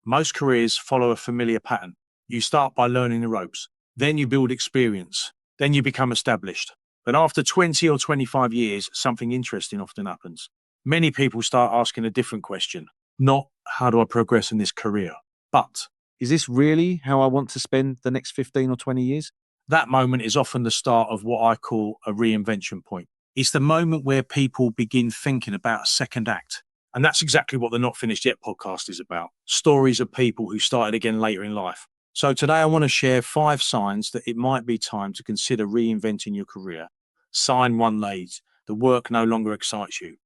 Most careers follow a familiar pattern. You start by learning the ropes, then you build experience, then you become established. But after 20 or 25 years, something interesting often happens. Many people start asking a different question, not how do I progress in this career, but is this really how I want to spend the next 15 or 20 years? That moment is often the start of what I call a reinvention point. It's the moment where people begin thinking about a second act. And that's exactly what the Not Finished Yet podcast is about. Stories of people who started again later in life. So today I want to share 5 signs that it might be time to consider reinventing your career. Sign 1 leads. The work no longer excites you.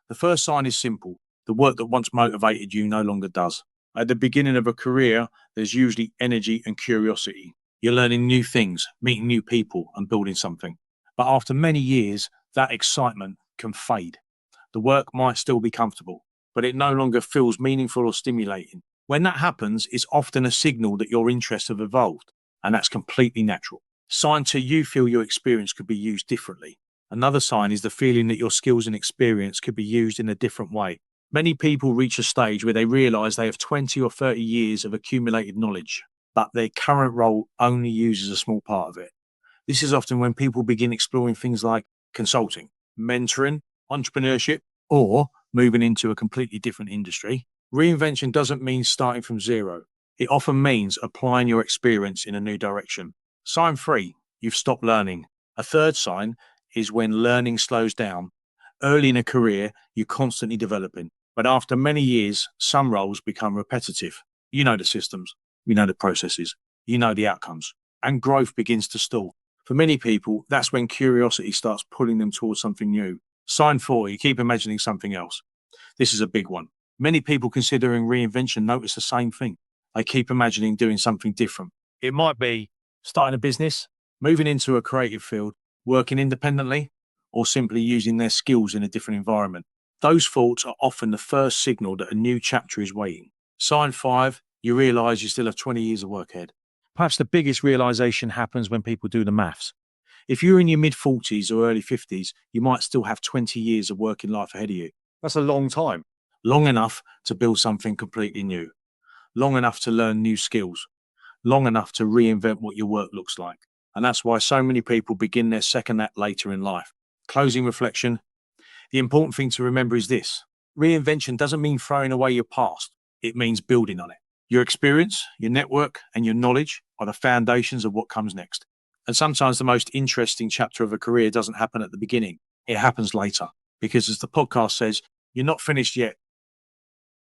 The first sign is simple. The work that once motivated you no longer does. At the beginning of a career, there's usually energy and curiosity. You're learning new things, meeting new people, and building something. But after many years, that excitement can fade. The work might still be comfortable, but it no longer feels meaningful or stimulating. When that happens, it's often a signal that your interests have evolved, and that's completely natural. Sign 2, you feel your experience could be used differently. Another sign is the feeling that your skills and experience could be used in a different way. Many people reach a stage where they realize they have 20 or 30 years of accumulated knowledge, but their current role only uses a small part of it. This is often when people begin exploring things like consulting, mentoring, entrepreneurship, or moving into a completely different industry. Reinvention doesn't mean starting from zero. It often means applying your experience in a new direction. Sign 3, you've stopped learning. A third sign is when learning slows down. Early in a career, you're constantly developing, but after many years, some roles become repetitive. You know the systems, you know the processes, you know the outcomes, and growth begins to stall. For many people, that's when curiosity starts pulling them towards something new. Sign 4, you keep imagining something else. This is a big one. Many people considering reinvention notice the same thing. They keep imagining doing something different. It might be starting a business, moving into a creative field, working independently, or simply using their skills in a different environment. Those thoughts are often the first signal that a new chapter is waiting. Sign 5, you realize you still have 20 years of work ahead. Perhaps the biggest realization happens when people do the maths. If you're in your mid-40s or early 50s, you might still have 20 years of working life ahead of you. That's a long time. Long enough to build something completely new. Long enough to learn new skills. Long enough to reinvent what your work looks like. And that's why so many people begin their second act later in life. Closing reflection. The important thing to remember is this. Reinvention doesn't mean throwing away your past. It means building on it. Your experience, your network, and your knowledge are the foundations of what comes next. And sometimes the most interesting chapter of a career doesn't happen at the beginning. It happens later. Because as the podcast says, you're not finished yet